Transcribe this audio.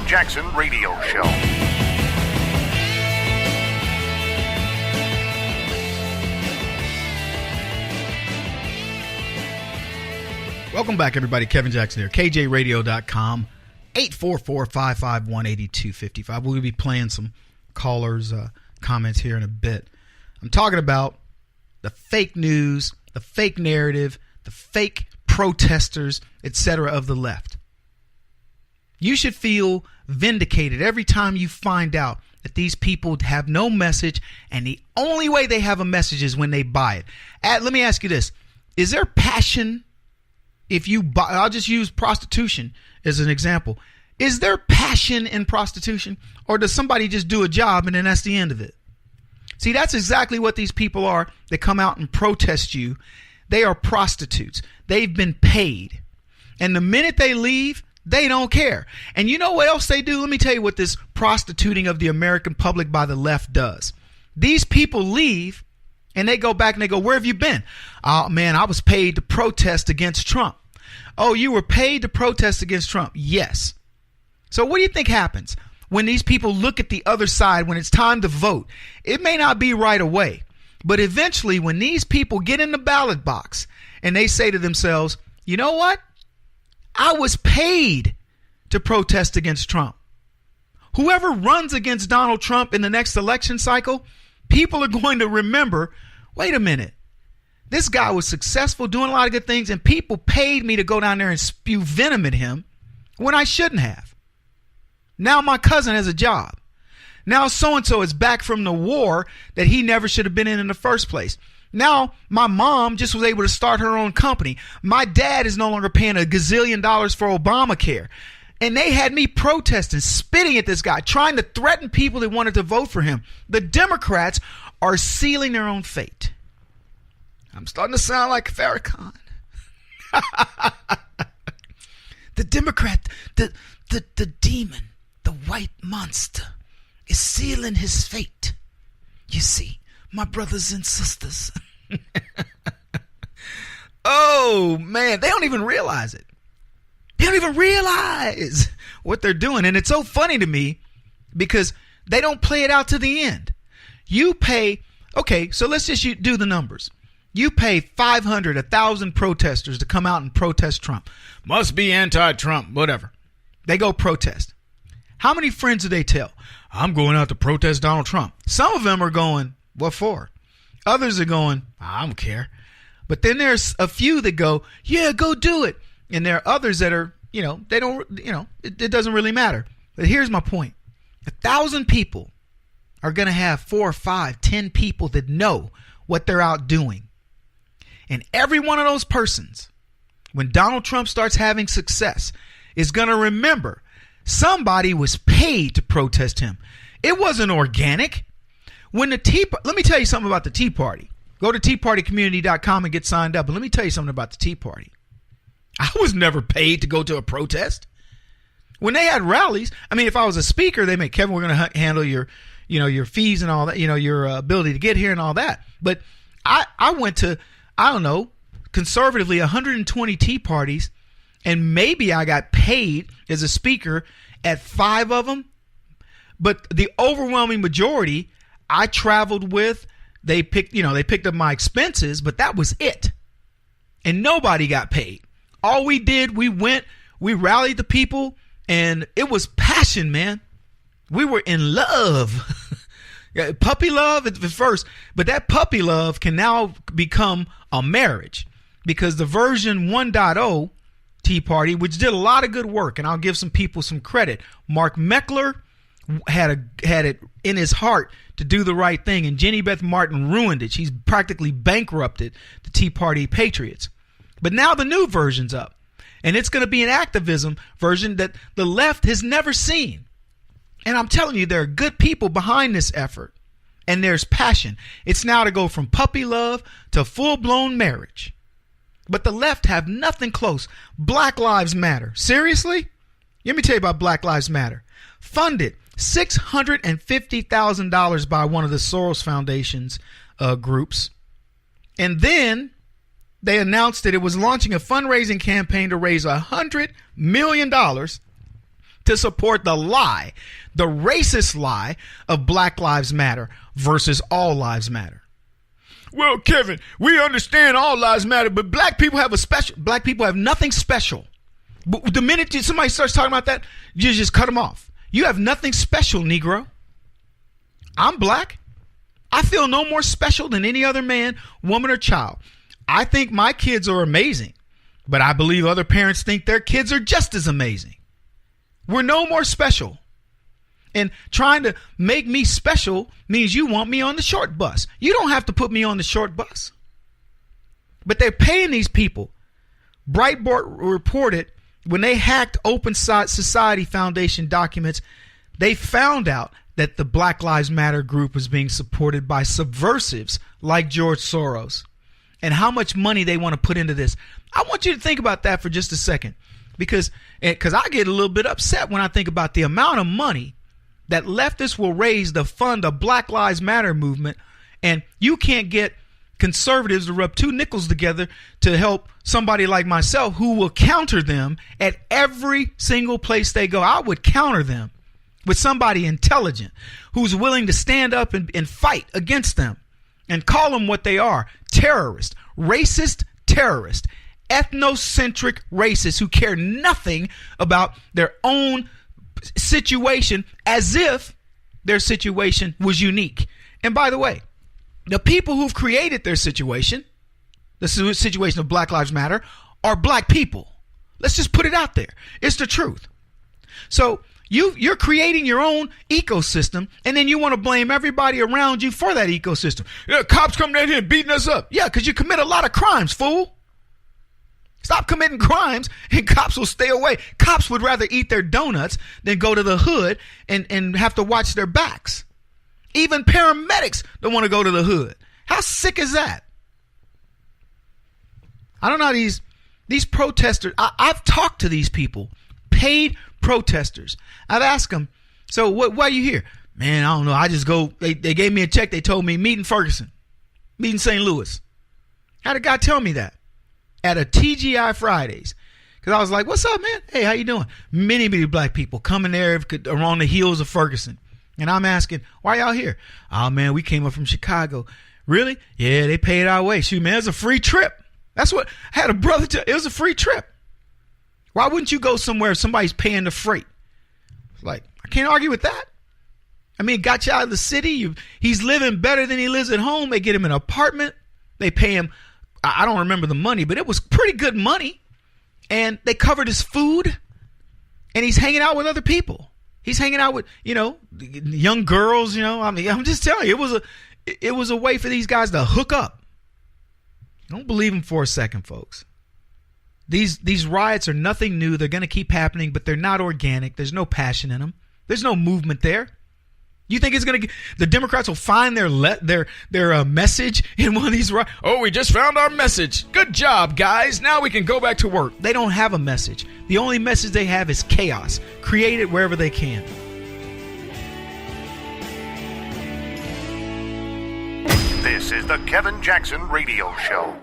Jackson Radio Show. Welcome back, everybody. Kevin Jackson here. KJRadio.com. 844-551-8255. We'll be playing some callers' comments here in a bit. I'm talking about the fake news, the fake narrative, the fake protesters, etc. of the left. You should feel vindicated every time you find out that these people have no message, and the only way they have a message is when they buy it. Let me ask you this. Is there passion if you buy? I'll just use prostitution as an example. Is there passion in prostitution, or does somebody just do a job and then that's the end of it? See, that's exactly what these people are that come out and protest you. They are prostitutes. They've been paid. And the minute they leave, they don't care. And you know what else they do? Let me tell you what this prostituting of the American public by the left does. These people leave and they go back and they go, where have you been? Oh, man, I was paid to protest against Trump. Oh, you were paid to protest against Trump? Yes. So what do you think happens when these people look at the other side when it's time to vote? It may not be right away, but eventually when these people get in the ballot box and they say to themselves, you know what? I was paid to protest against Trump. Whoever runs against Donald Trump in the next election cycle, people are going to remember, wait a minute. This guy was successful doing a lot of good things, and people paid me to go down there and spew venom at him when I shouldn't have. Now my cousin has a job. Now so-and-so is back from the war that he never should have been in the first place. Now my mom just was able to start her own company. My dad is no longer paying $1 gazillion for Obamacare. And they had me protesting, spitting at this guy, trying to threaten people that wanted to vote for him. The Democrats are sealing their own fate. I'm starting to sound like Farrakhan. The Democrat, the demon, the white monster is sealing his fate. You see, my brothers and sisters. Oh, man, they don't even realize it. They don't even realize what they're doing. And it's so funny to me because they don't play it out to the end. You pay, okay, so let's just do the numbers. You pay 500, 1,000 protesters to come out and protest Trump. Must be anti-Trump, whatever. They go protest. How many friends do they tell? I'm going out to protest Donald Trump. Some of them are going, what for? Others are going, I don't care. But then there's a few that go, yeah, go do it. And there are others that are, they don't, it doesn't really matter. But here's my point. 1,000 people are going to have 4 or 5, 10 people that know what they're out doing. And every one of those persons, when Donald Trump starts having success, is going to remember somebody was paid to protest him. It wasn't organic. When let me tell you something about the Tea Party. Go to teapartycommunity.com and get signed up. And let me tell you something about the Tea Party. I was never paid to go to a protest. When they had rallies, I mean, if I was a speaker, they make, Kevin, we're going to handle your fees and all that, your ability to get here and all that. But I went to, I don't know, conservatively 120 Tea Parties, and maybe I got paid as a speaker at 5 of them. But the overwhelming majority I traveled with, they picked up my expenses, but that was it. And nobody got paid. All we did, we went, we rallied the people, and it was passion, man. We were in love. Puppy love at first, but that puppy love can now become a marriage, because the version 1.0 Tea Party, which did a lot of good work, and I'll give some people some credit. Mark Meckler had it in his heart to do the right thing, and Jenny Beth Martin ruined it. She's practically bankrupted the Tea Party patriots. But now the new version's up, and it's going to be an activism version that the left has never seen. And I'm telling you, there are good people behind this effort, and there's passion. It's now to go from puppy love to full-blown marriage. But the left have nothing close. Black Lives Matter. Seriously? Let me tell you about Black Lives Matter. Funded $650,000 by one of the Soros Foundation's groups. And then they announced that it was launching a fundraising campaign to raise $100 million to to support the lie, the racist lie of Black Lives Matter versus All Lives Matter. Well, Kevin, we understand all lives matter, but black people have nothing special. But the minute somebody starts talking about that, you just cut them off. You have nothing special, Negro. I'm black. I feel no more special than any other man, woman, or child. I think my kids are amazing, but I believe other parents think their kids are just as amazing. We're no more special. And trying to make me special means you want me on the short bus. You don't have to put me on the short bus. But they're paying these people. Breitbart reported when they hacked Open Society Foundation documents, they found out that the Black Lives Matter group was being supported by subversives like George Soros, and how much money they want to put into this. I want you to think about that for just a second, because I get a little bit upset when I think about the amount of money that leftists will raise to fund the Black Lives Matter movement, and you can't get conservatives to rub two nickels together to help somebody like myself who will counter them at every single place they go. I would counter them with somebody intelligent who's willing to stand up and fight against them and call them what they are: terrorists, racist terrorists, ethnocentric racists who care nothing about their own situation, as if their situation was unique. And by the way, the people who've created their situation, the situation of Black Lives Matter, are black people. Let's just put it out there. It's the truth. So you're creating your own ecosystem, and then you want to blame everybody around you for that ecosystem. Yeah, cops coming down here and beating us up. Yeah, because you commit a lot of crimes, fool. Stop committing crimes and cops will stay away. Cops would rather eat their donuts than go to the hood and have to watch their backs. Even paramedics don't want to go to the hood. How sick is that? I don't know, these protesters. I've talked to these people, paid protesters. I've asked them, so why are you here? Man, I don't know. I just go, they gave me a check. They told me meet in Ferguson, meet in St. Louis. How'd a guy tell me that? At a TGI Fridays. Because I was like, what's up, man? Hey, how you doing? Many black people coming there around the heels of Ferguson. And I'm asking, why y'all here? Oh, man, we came up from Chicago. Really? Yeah, they paid our way. Shoot, man, it's a free trip. That's what I had a brother tell. It was a free trip. Why wouldn't you go somewhere if somebody's paying the freight? Like, I can't argue with that. I mean, got you out of the city. He's living better than he lives at home. They get him an apartment. They pay him, I don't remember the money, but it was pretty good money. And they covered his food. And he's hanging out with other people. He's hanging out with, young girls, I mean, I'm just telling you, it was a way for these guys to hook up. Don't believe them for a second, folks. These riots are nothing new. They're going to keep happening, but they're not organic. There's no passion in them. There's no movement there. You think it's going to the Democrats will find their message in one of these riots? Oh, we just found our message. Good job, guys. Now we can go back to work. They don't have a message. The only message they have is chaos. Create it wherever they can. This is the Kevin Jackson Radio Show.